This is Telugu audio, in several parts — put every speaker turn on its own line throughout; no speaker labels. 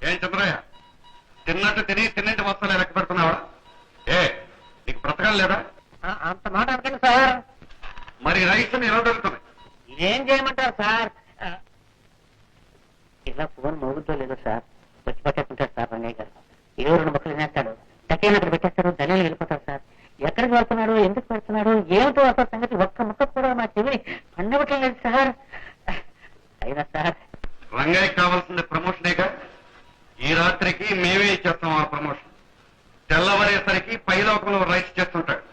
ఏం చంద్రయ్య, తిన్నట్టు తిని తిన్నింటి వస్తాలే లెక్క పెడుతున్నావా? నీకు బ్రతకాలి లేదా?
అంత మాట అనకండి సార్.
మరి రైస్ ఎలా దొరుకుతుంది?
ఏం చేయమంటారు సార్? ఇలా ఫోన్ మోగుతో లేదు సార్. వచ్చి పట్టేస్తుంటాడు సార్ రంగయ్య గారు. ఏ 2 మొక్కలు తినేస్తాడు, తక్కువ అక్కడ పెట్టేస్తాడు, ధనియాలు వెళ్ళిపోతాడు సార్. ఎక్కడికి వెళ్తున్నాడు, ఎందుకు పెడుతున్నాడు, ఏమిటో అసలు సంగతి ఒక్క ముక్క కూడా మా చెవి పండవటం లేదు సార్. అయినా సార్
రంగయ్యకి కావాల్సిన ప్రమోషనేగా. ఈ రాత్రికి మేమే ఇచ్చేస్తాం ఆ ప్రమోషన్. తెల్లవారేసరికి పైలోకంలో రైస్ చేస్తుంటాడు.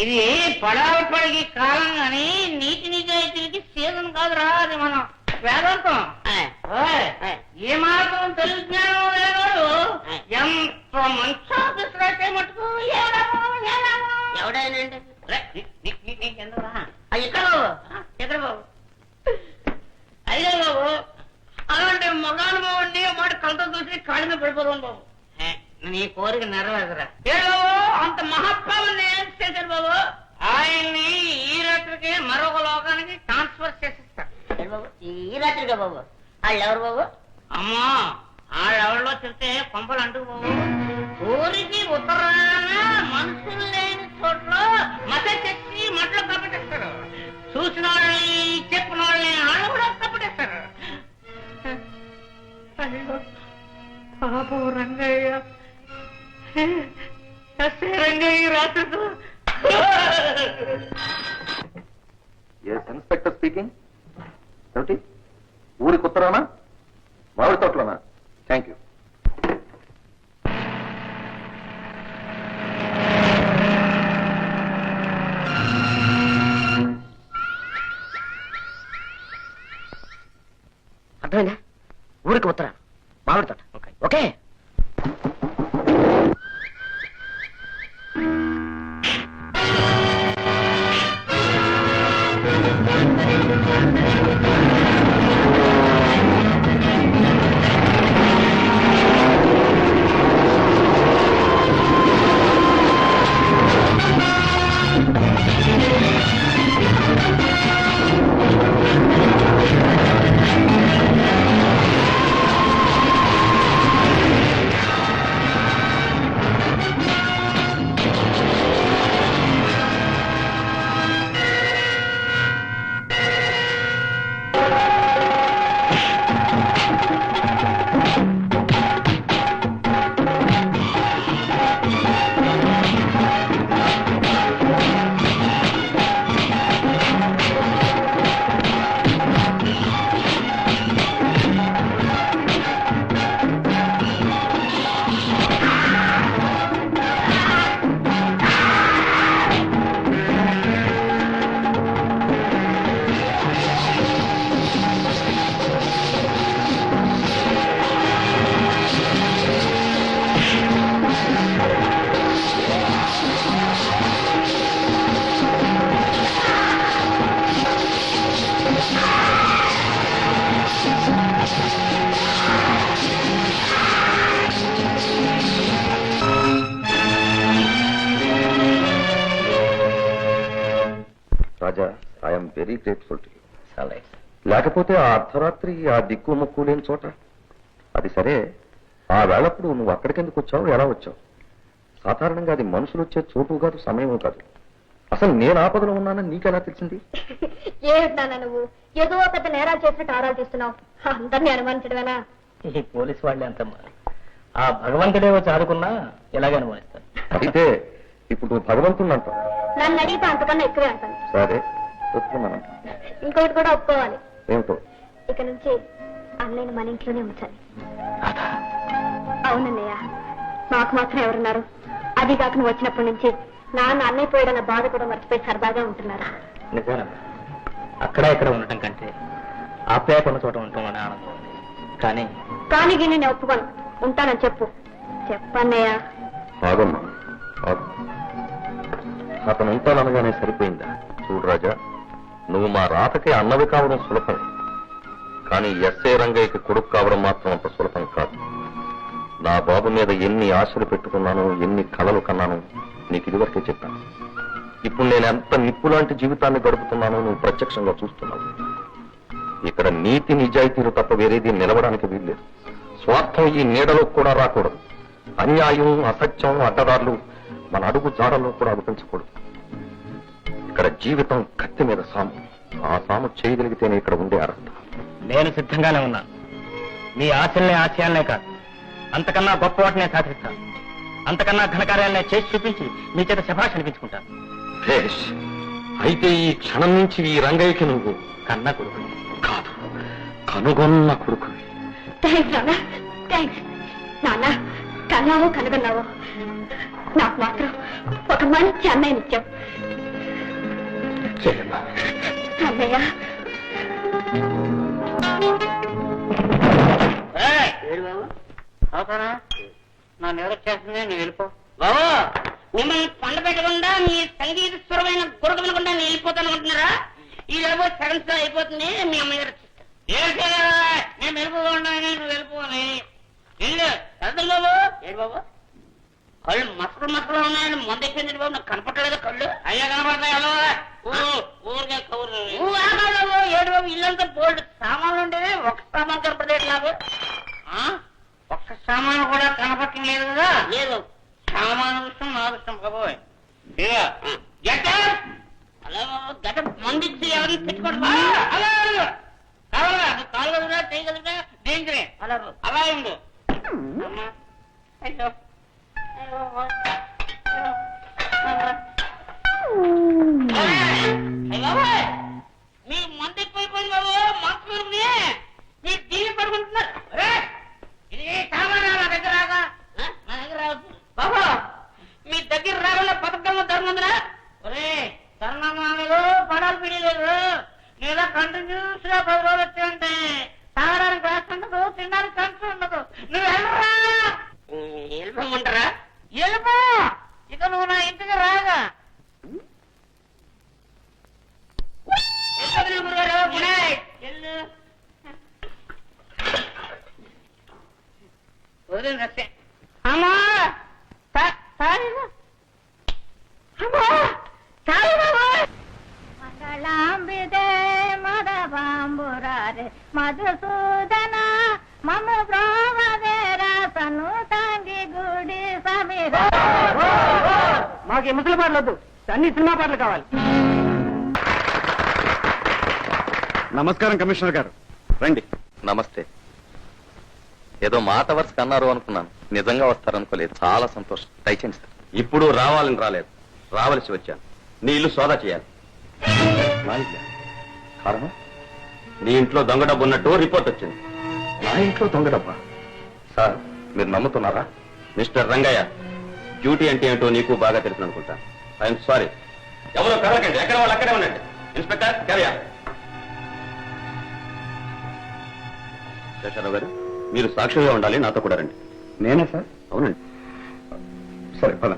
ఇది పడాలపడికి కాలం కానీ నీతి నిజాయితీకి సీజన్ కాదురా. అది మనం వేదాంతం. ఏ మాత్రం తెలుగు జ్ఞానం లేవాడు ఎంత మంచి ఆఫీసర్ అయితే మటుకు ఎవడైనా ఎక్కడ బాబు, ఎక్కడ బాబు, అయ్యా బాబు. అలాంటి మగాను బాబుండి మాట కలతో చూసి కాళ్ళ మీద పడిపోదాం బాబు. నీ కోరిక నెరవేరదురా. ఏ బాబు, అంత మహాత్మాన్ని ఏం చేశారు బాబు? ఆయన్ని ఈ రాత్రికి మరొక లోకానికి ట్రాన్స్ఫర్ చేసేస్తారు బాబు. ఈ రాత్రిగా బాబు? వాళ్ళు ఎవరు బాబు? అమ్మా, వాళ్ళెవరిలో చెప్తే కొంపలు అంటుకు బాబు. ఊరికి ఉత్తరాన మనుషులు లేని చోట్ల మత తెచ్చి మట్లో కప్పటేస్తారు. చూసిన వాళ్ళని చెప్పిన వాళ్ళని వాళ్ళు కూడా కప్పటేస్తారు. పాపం రంగయ్య, రంగయ్య రాత్రి.
Inspector speaking. ఏమిటి, ఊరికి ఉత్తరానా, మామిడి తోటలోనా? Thank you.
అర్థమైందా? ఊరికి ఉత్తరా, మామిడి తోట. Okay.
Raja, I'm very grateful to you. లేకపోతే ఆ అర్ధరాత్రి ఆ దిక్కు ముక్కు లేని చోట. అది సరే, ఆ వేళప్పుడు నువ్వు అక్కడికెందుకు వచ్చావు, ఎలా వచ్చావు? సాధారణంగా అది మనుషులు వచ్చే చోటు కాదు, సమయం కాదు. అసలు నేను ఆపదలో ఉన్నానని నీకెలా తెలిసింది?
ఏమిటన్నా నువ్వు ఏదో పెద్ద నేరాలు చేసినట్టు ఆరాలు చేస్తున్నావు. అందరినీ అనుమానించడమేనా?
ఈ పోలీసు వాళ్ళే అంతమ్మా. ఆ భగవంతుడే వచ్చి ఆదుకున్నా ఎలాగే అనుమానిస్తాను.
అయితే ఇప్పుడు నువ్వు భగవంతుని అంటావు.
నన్ను అడిగితే అంతకన్నా ఎక్కువే అంటాను.
సరే, ఒప్పుకున్నాను.
ఇంకొకటి కూడా ఒప్పుకోవాలి.
ఏమిటో?
ఇక నుంచి అన్నయ్యని మన ఇంట్లోనే ఉంచాలి. అవునన్నయ్య, మాకు మాత్రం ఎవరున్నారు? అది కాక నువ్వు వచ్చినప్పటి నుంచి నాన్న అన్నయ్య పోయాడన్న బాధ కూడా మర్చిపోయి సరదాగా ఉంటున్నారు.
నిజానమ్మా, అక్కడ ఇక్కడ ఉండటం కంటే ఆప్యాయత ఉన్న చోట ఉండటం అనే ఆనందం ఉంది.
కానీ నేను ఒప్పుకోను. ఉంటానని చెప్పు. చెప్పన్నయ్య.
ఆగమ్మా, ఆగు. అతను ఉంటాననగానే సరిపోయిందా? చూడు రాజా, నువ్వు మా రాతకి అన్నవి కావడం సులభమే, కానీ ఎస్ఏ రంగయ్యకి కొడుకు కావడం మాత్రం అంత సులభం కాదు. నా బాబు మీద ఎన్ని ఆశలు పెట్టుకున్నాను, ఎన్ని కలలు కన్నాను నీకు ఇదివరకే చెప్పాను. ఇప్పుడు నేను ఎంత నిప్పు లాంటి జీవితాన్ని గడుపుతున్నానో నువ్వు ప్రత్యక్షంగా చూస్తున్నావు. ఇక్కడ నీతి నిజాయితీలు తప్ప వేరేది నిలవడానికి వీల్లేదు. స్వార్థం ఈ నీడలో కూడా రాకూడదు. అన్యాయం, అసత్యం, అడ్డదారులు మన అడుగు జాడల్లో కూడా అనిపించకూడదు. ఇక్కడ జీవితం కత్తి మీద సాము. ఆ సాము చేయగలిగితేనే ఇక్కడ ఉండే అర్హత.
నేను సిద్ధంగానే ఉన్నాను. మీ ఆశల్నే ఆశయాలనే కాదు, అంతకన్నా గొప్ప వాటినే సాధిస్తాను. అంతకన్నా ఘనకార్యాలనే చేసి చూపించి మీ చేత శభాష్ అనిపించుకుంటాను.
భేష్. అయితే ఈ క్షణం నుంచి ఈ రంగయ్యకి నువ్వు
కన్న కొడుకు
కాదు, కనుగొన్న కొడుకువి.
థ్యాంక్స్ నాన్న, థ్యాంక్స్. నాన్న, కన్నావో కనుగొన్నావో నాకు మాత్రం ఒక మంచి అన్నయ్య ఇచ్చావు. అన్నయ్య,
అవుతానా? నా నివరొచ్చేస్తుంది, నువ్వు వెళ్ళిపో. బాబు, మిమ్మల్ని పండ పెట్టకుండా మీ సంగీత స్వరమైన గురక వినకుండా నేను వెళ్ళిపోతాను అనుకుంటున్నారా? ఈ లోపు సగం సగం అయిపోతుంది. మీ అమ్మాయి గారు నేను వెళ్ళిపోకుండా నువ్వు వెళ్ళిపోవాలి. వెళ్ళు, వెళ్తాను బాబు. ఏంటి బాబు, కళ్ళు మసలు మసలు ఉన్నాయని ముందు అయిపోయింది బాబు. నాకు కనపట్టలేదు కళ్ళు. అయ్యా కనపడతాయి. ఊరికే కౌరు ఏడు బాబు. ఇల్లంతా బోల్డ్ సామాన్లు ఉండేవి, ఒక సామాన్ కనపడలేదు నాకు. ఒక్క సామాను కూడా కనపడటం లేదు కదా. లేదు, సామాను విషయం నా విషయం బాబోయ్. గట్ట గట్ట మందిచ్చి ఎవరిని పెట్టుకోండి. కావాలా కాలు కదురా, చేయి కదురా, డేంజరే. అలా ఉండు. అయ్యో మీ మంది ఎక్కువైపోయింది బాబు. మాకు మీరు టీవీ పడుకుంటున్నారు. ఇది సామానా నా దగ్గర రాగా, నా దగ్గర రావచ్చు బాబా. మీ దగ్గర రావాల పథకం ధర్మందిరా. ఒరే ధర్మమానలు పడాలు పిడిలేదు. లేదా కంటిన్యూస్ గా 10 రోజులు వచ్చాయంటే తాగడానికి గ్లాస్ ఉండదు, తినడానికి కంట్రీ ఉండదు. నువ్వు వెళ్ళరా, వెళ్ళిపోమంటారా? వెళ్ళిపో. ఇక నువ్వు నా ఇంటికి రాగా. అమ్మా
మంగళాంబిదే మదబాంబురారే మధుసూదన మమ బ్రోవదేరా సను తంగి గుడి సమీర.
మాకు ఈ ముసలి పాటలు వద్దు, అన్ని సినిమా పాటలు కావాలి.
నమస్కారం కమిషనర్ గారు, రండి.
నమస్తే. ఏదో మాట వరుసకు అన్నారు అనుకున్నాను, నిజంగా వస్తారనుకోలేదు. చాలా సంతోషం. దయచేయండి సార్.
ఇప్పుడు రావాలని రాలేదు, రావలసి వచ్చాను. నీ ఇల్లు సోదా చేయాలి.
కారణం?
నీ ఇంట్లో దొంగ డబ్బు ఉన్నట్టు రిపోర్ట్ వచ్చింది.
నా ఇంట్లో దొంగ డబ్బా? సార్, మీరు నమ్ముతున్నారా?
మిస్టర్ రంగయ్య, డ్యూటీ అంటే ఏంటో నీకు బాగా తెలుసు అనుకుంటా. I'm sorry. ఎవరో కదలకండి, ఎక్కడ వాళ్ళు అక్కడే ఉండండి. ఇన్స్పెక్టర్ క్యారియా. శేషారావు గారు, మీరు సాక్షిగా ఉండాలి, నాతో కూడా రండి.
నేనే సార్?
అవునండి.
సరే పద.